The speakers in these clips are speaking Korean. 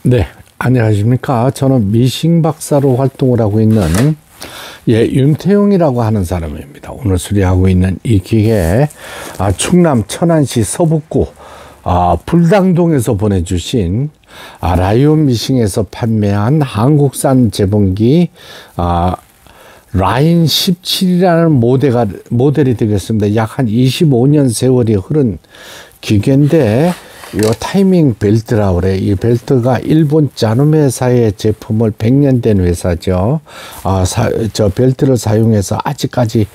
네, 안녕하십니까. 저는 미싱 박사로 활동을 하고 있는 윤태용이라고 하는 사람입니다. 오늘 수리하고 있는 이 기계, 충남 천안시 서북구 불당동에서 보내주신 라이온 미싱에서 판매한 한국산 재봉기 라인 17이라는 모델이 되겠습니다. 약 한 25년 세월이 흐른 기계인데, 이 타이밍 벨트라고 그래. 이 벨트가 일본 자누메 회사의 제품을 100년 된 회사죠. 저 벨트를 사용해서 아직까지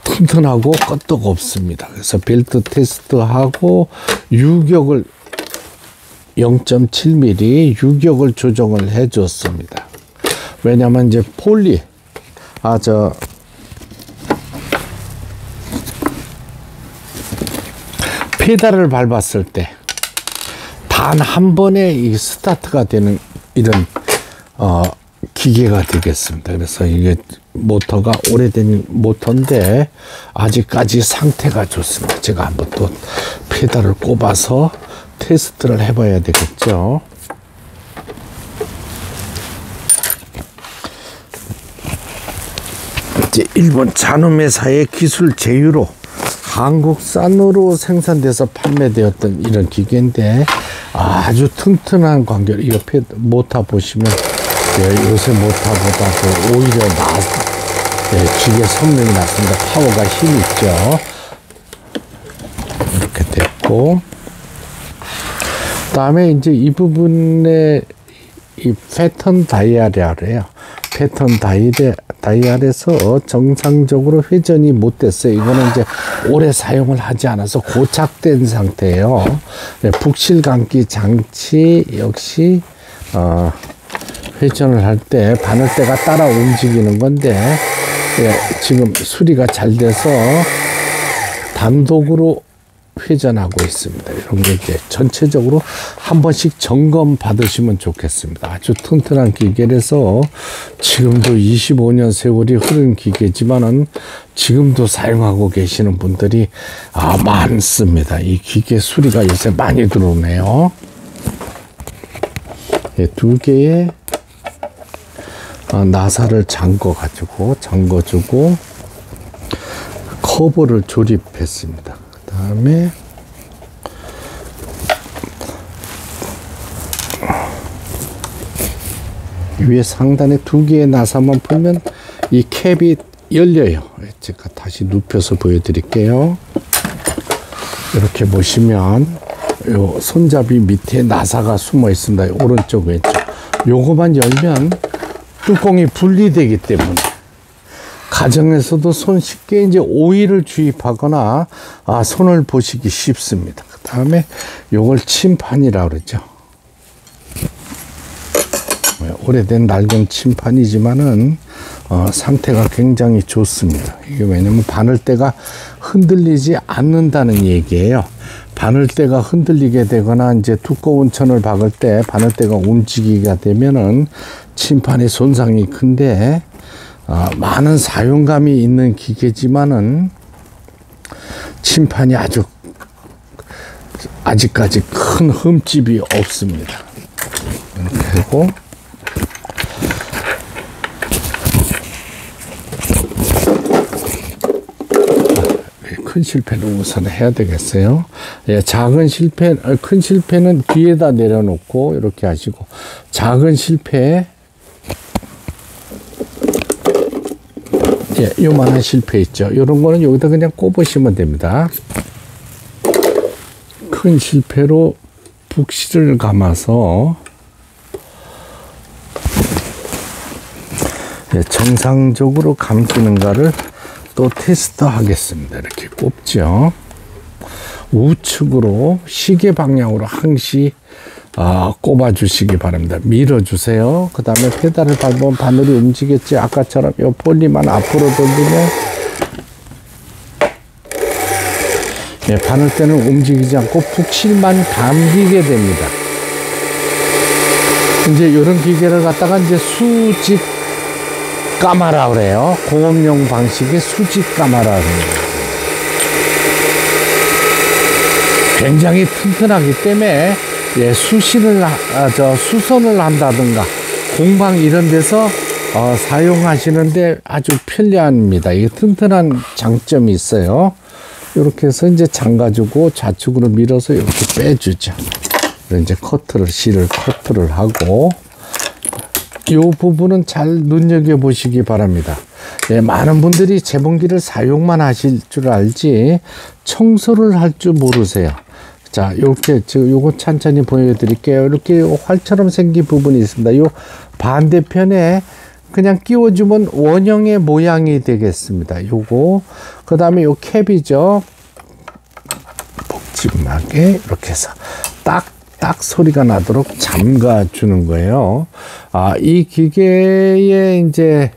튼튼하고 끄떡 없습니다. 그래서 벨트 테스트하고 유격을 0.7mm 유격을 조정을 해 줬습니다. 왜냐면 이제 폴리 페달을 밟았을 때 단 한 번에 이 스타트가 되는 이런 기계가 되겠습니다. 그래서 이게 모터가 오래된 모터인데 아직까지 상태가 좋습니다. 제가 한번 또 페달을 꼽아서 테스트를 해봐야 되겠죠. 이제 일본 자누메사의 기술 제휴로 한국산으로 생산돼서 판매되었던 이런 기계인데 아주 튼튼한 관계로 이거 모터 보시면 요새 모터보다 오히려 기계 성능이 낮습니다. 파워가 힘이 있죠. 이렇게 됐고, 그다음에 이제 이 부분에 이 패턴 다이얼이라고 해요. 패턴 다이얼에서 정상적으로 회전이 못 됐어요. 이거는 이제 오래 사용을 하지 않아서 고착된 상태예요. 북실 감기 장치 역시 회전을 할 때 바늘대가 따라 움직이는 건데, 지금 수리가 잘 돼서 단독으로 회전하고 있습니다. 이런 게 이제 전체적으로 한 번씩 점검 받으시면 좋겠습니다. 아주 튼튼한 기계라서 지금도 25년 세월이 흐른 기계지만은 지금도 사용하고 계시는 분들이 많습니다. 이 기계 수리가 요새 많이 들어오네요. 두 개의 나사를 잠궈주고 커버를 조립했습니다. 다음에 위에 상단에 두 개의 나사만 풀면 이 캡이 열려요. 제가 다시 눕혀서 보여드릴게요. 이렇게 보시면 요 손잡이 밑에 나사가 숨어 있습니다. 오른쪽 왼쪽 요거만 열면 뚜껑이 분리되기 때문에 가정에서도 손쉽게 이제 오일을 주입하거나 손을 보시기 쉽습니다. 그 다음에 요걸 침판이라고 그러죠. 오래된 낡은 침판이지만은 상태가 굉장히 좋습니다. 이게 왜냐면 바늘대가 흔들리지 않는다는 얘기예요. 바늘대가 흔들리게 되거나 이제 두꺼운 천을 박을 때 바늘대가 움직이게 되면은 침판의 손상이 큰데, 많은 사용감이 있는 기계지만은 침판이 아직까지 큰 흠집이 없습니다. 이렇게 하고 큰 실패를 우선 해야 되겠어요. 큰 실패는 뒤에다 내려놓고 이렇게 하시고, 작은 실패 요만한 실패 있죠. 이런 거는 여기다 그냥 꼽으시면 됩니다. 큰 실패로 북실을 감아서 정상적으로 감기는가를 또 테스트 하겠습니다. 이렇게 꼽죠. 우측으로 시계 방향으로 항시 꼽아 주시기 바랍니다. 밀어 주세요. 그 다음에 페달을 밟으면 바늘이 움직였지. 아까처럼 이 폴리만 앞으로 돌리면 바늘대는 움직이지 않고 북실만 감기게 됩니다. 이제 이런 기계를 갖다가 이제 수직 까마라 그래요. 공업용 방식의 수직 까마라 그래요. 굉장히 튼튼하기 때문에 예, 수선을 한다든가 공방 이런 데서 사용하시는데 아주 편리합니다. 이게 튼튼한 장점이 있어요. 이렇게 해서 이제 잠가주고 좌측으로 밀어서 이렇게 빼주죠. 이제 실을 커트를 하고, 이 부분은 잘 눈여겨보시기 바랍니다. 예, 많은 분들이 재봉기를 사용만 하실 줄 알지 청소를 할 줄 모르세요. 자, 이렇게 요거 천천히 보여드릴게요. 이렇게 활처럼 생긴 부분이 있습니다. 요 반대편에 그냥 끼워주면 원형의 모양이 되겠습니다. 요거 그 다음에 요 캡이죠. 복집하게 이렇게 해서 딱 소리가 나도록 잠가 주는 거예요. 이 기계에 이제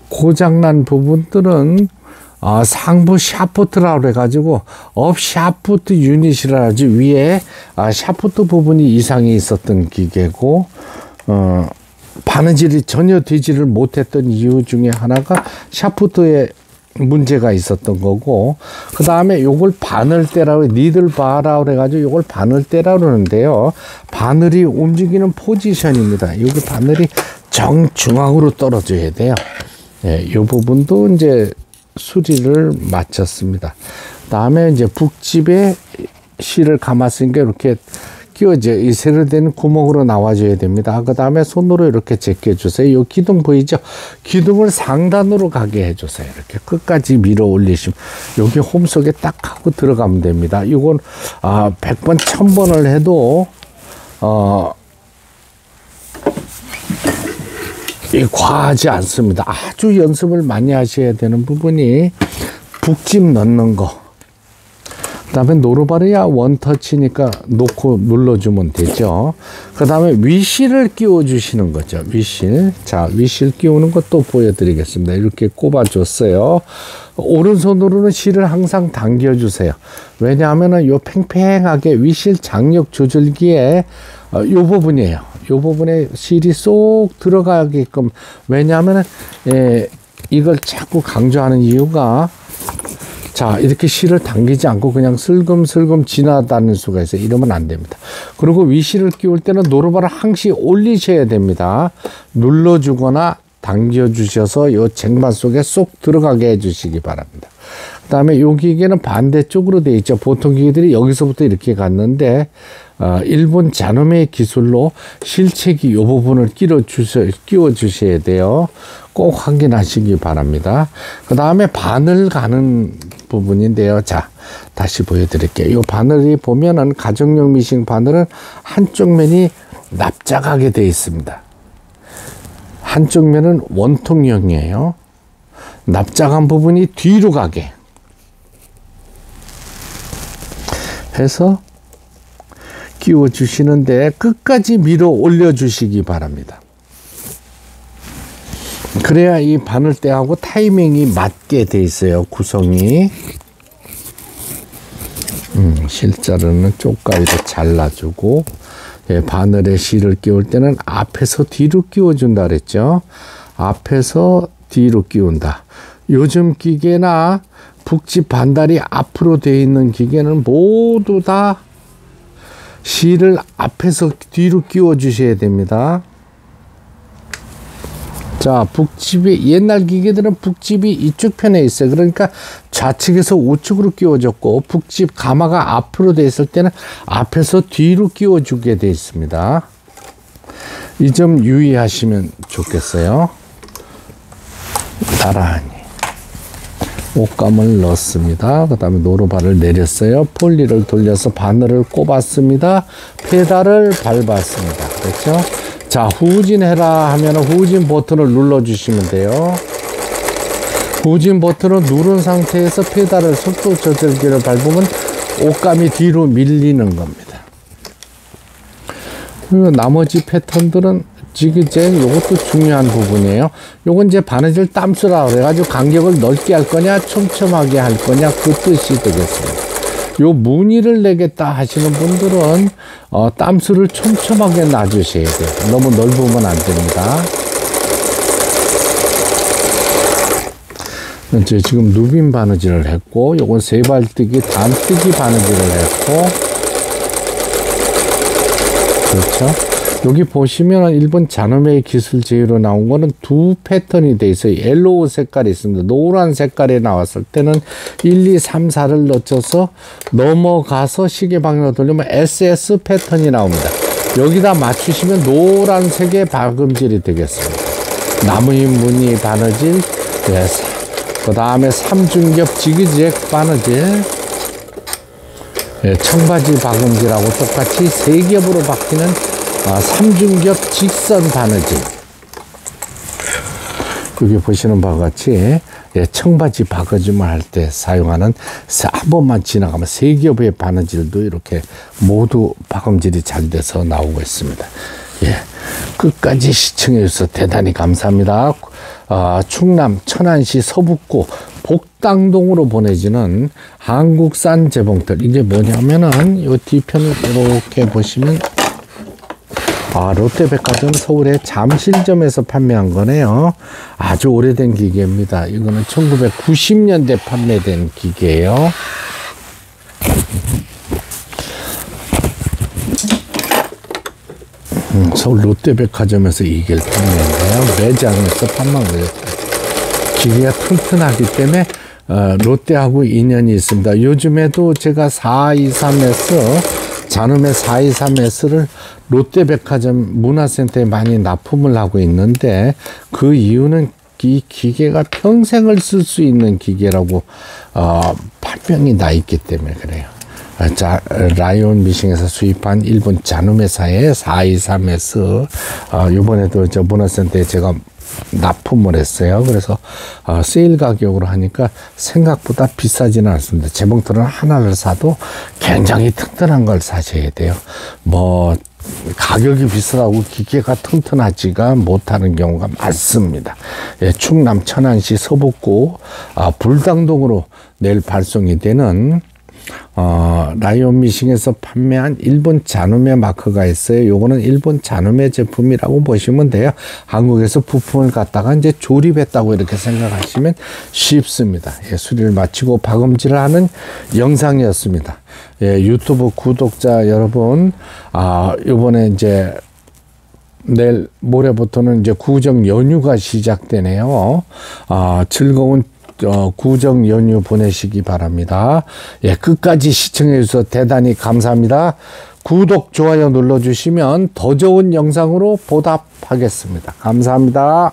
고장난 부분들은 상부 샤프트라고 그래가지고 업 샤프트 유닛이라 하지, 위에 샤프트 부분이 이상이 있었던 기계고, 바느질이 전혀 되지를 못했던 이유 중에 하나가 샤프트에 문제가 있었던 거고, 그 다음에 요걸 바늘대라고, 니들 바라고 그래가지고 요걸 바늘대라고 그러는데요. 바늘이 움직이는 포지션입니다. 여기 바늘이 정중앙으로 떨어져야 돼요. 예, 요 부분도 이제 수리를 마쳤습니다. 다음에 이제 북집에 실을 감았으니까 이렇게 끼워져, 이 세로된 구멍으로 나와줘야 됩니다. 그 다음에 손으로 이렇게 제껴주세요. 이 기둥 보이죠? 기둥을 상단으로 가게 해주세요. 이렇게 끝까지 밀어 올리시면 여기 홈 속에 딱 하고 들어가면 됩니다. 이건 100번, 1000번을 해도 과하지 않습니다. 아주 연습을 많이 하셔야 되는 부분이 북집 넣는 거. 그 다음에 노루발이야 원터치니까 놓고 눌러주면 되죠. 그 다음에 위실을 끼워 주시는 거죠. 위실. 자, 위실 끼우는 것도 보여드리겠습니다. 이렇게 꼽아줬어요. 오른손으로는 실을 항상 당겨주세요. 왜냐하면은 요 팽팽하게 위실 장력 조절기에 요 부분이에요. 요 부분에 실이 쏙 들어가게끔. 왜냐하면은 이걸 자꾸 강조하는 이유가, 자, 이렇게 실을 당기지 않고 그냥 슬금슬금 지나다닐 수가 있어요. 이러면 안 됩니다. 그리고 위실을 끼울 때는 노루발을 항시 올리셔야 됩니다. 눌러주거나 당겨주셔서 이 쟁반 속에 쏙 들어가게 해주시기 바랍니다. 그 다음에 이 기계는 반대쪽으로 되어 있죠. 보통 기계들이 여기서부터 이렇게 갔는데, 일본 자노메 기술로 실책이 이 부분을 끼워 주셔야 돼요. 꼭 확인하시기 바랍니다. 그 다음에 바늘 가는 부분인데요. 자, 다시 보여드릴게요. 이 바늘이 보면은 가정용 미싱 바늘은 한쪽 면이 납작하게 되어 있습니다. 한쪽 면은 원통형이에요. 납작한 부분이 뒤로 가게 해서 끼워 주시는데 끝까지 밀어 올려 주시기 바랍니다. 그래야 이 바늘대하고 타이밍이 맞게 돼 있어요. 구성이. 실자루는 쪽가위로 잘라주고, 예, 바늘에 실을 끼울 때는 앞에서 뒤로 끼워준다 그랬죠. 앞에서 뒤로 끼운다. 요즘 기계나 북집 반달이 앞으로 되어 있는 기계는 모두 다 실을 앞에서 뒤로 끼워 주셔야 됩니다. 자, 북집이, 옛날 기계들은 북집이 이쪽 편에 있어요. 그러니까 좌측에서 우측으로 끼워졌고, 북집 가마가 앞으로 돼 있을 때는 앞에서 뒤로 끼워주게 돼 있습니다. 이 점 유의하시면 좋겠어요. 나란히 옷감을 넣습니다. 그 다음에 노루발을 내렸어요. 폴리를 돌려서 바늘을 꼽았습니다. 페달을 밟았습니다. 그렇죠? 자, 후진해라 하면 후진 버튼을 눌러주시면 돼요. 후진 버튼을 누른 상태에서 페달을 속도 조절기를 밟으면 옷감이 뒤로 밀리는 겁니다. 그리고 나머지 패턴들은 지그재그, 요것도 중요한 부분이에요. 요건 이제 바느질 땀수라 그래가지고 간격을 넓게 할 거냐 촘촘하게 할 거냐 그 뜻이 되겠습니다. 요 무늬를 내겠다 하시는 분들은 땀수를 촘촘하게 놔주셔야 돼요. 너무 넓으면 안 됩니다. 지금 누빔 바느질을 했고, 요건 세발뜨기 단뜨기 바느질을 했고, 그렇죠. 여기 보시면 일본 잔음의 기술 제휴로 나온 거는 두 패턴이 돼 있어요. 옐로우 색깔이 있습니다. 노란 색깔에 나왔을 때는 1, 2, 3, 4를 넣쳐서 넘어가서 시계 방향으로 돌리면 SS 패턴이 나옵니다. 여기다 맞추시면 노란색의 박음질이 되겠습니다. 나무잎 무늬 바느질, 네, 그 다음에 삼중겹 지그재그 바느질, 네, 청바지 박음질하고 똑같이 세 겹으로 바뀌는 삼중겹 직선 바느질. 여기 보시는 바와 같이 청바지 박음질을 할 때 사용하는 한 번만 지나가면 세 겹의 바느질도 이렇게 모두 박음질이 잘 돼서 나오고 있습니다. 예, 끝까지 시청해 주셔서 대단히 감사합니다. 충남 천안시 서북구 복당동으로 보내지는 한국산 재봉틀. 이게 뭐냐면은 이 뒤편을 이렇게 보시면 롯데백화점 서울의 잠실점에서 판매한 거네요. 아주 오래된 기계입니다. 이거는 1990년대 판매된 기계예요. 서울 롯데백화점에서 이걸 판매했는데요. 매장에서 판매한 거예요. 기계가 튼튼하기 때문에 롯데하고 인연이 있습니다. 요즘에도 제가 423S, 잔음의 423S를 롯데백화점 문화센터에 많이 납품을 하고 있는데, 그 이유는 이 기계가 평생을 쓸 수 있는 기계라고 판명이 나 있기 때문에 그래요. 라이온 미싱에서 수입한 일본 잔음 회사의 423S, 이번에도 저 문화센터에 제가 납품을 했어요. 그래서 세일 가격으로 하니까 생각보다 비싸지는 않습니다. 재봉틀은 하나를 사도 굉장히 튼튼한 걸 사셔야 돼요. 뭐 가격이 비싸다고 기계가 튼튼하지가 못하는 경우가 많습니다. 예, 충남 천안시 서북구 불당동으로 내일 발송이 되는 라이온 미싱에서 판매한 일본 잔음의 마크가 있어요. 요거는 일본 잔음의 제품이라고 보시면 돼요. 한국에서 부품을 갖다가 이제 조립했다고 이렇게 생각하시면 쉽습니다. 예, 수리를 마치고 박음질을 하는 영상이었습니다. 예, 유튜브 구독자 여러분, 요번에 이제 내일 모레부터는 이제 구정 연휴가 시작되네요. 즐거운 구정 연휴 보내시기 바랍니다. 예, 끝까지 시청해 주셔서 대단히 감사합니다. 구독, 좋아요 눌러주시면 더 좋은 영상으로 보답하겠습니다. 감사합니다.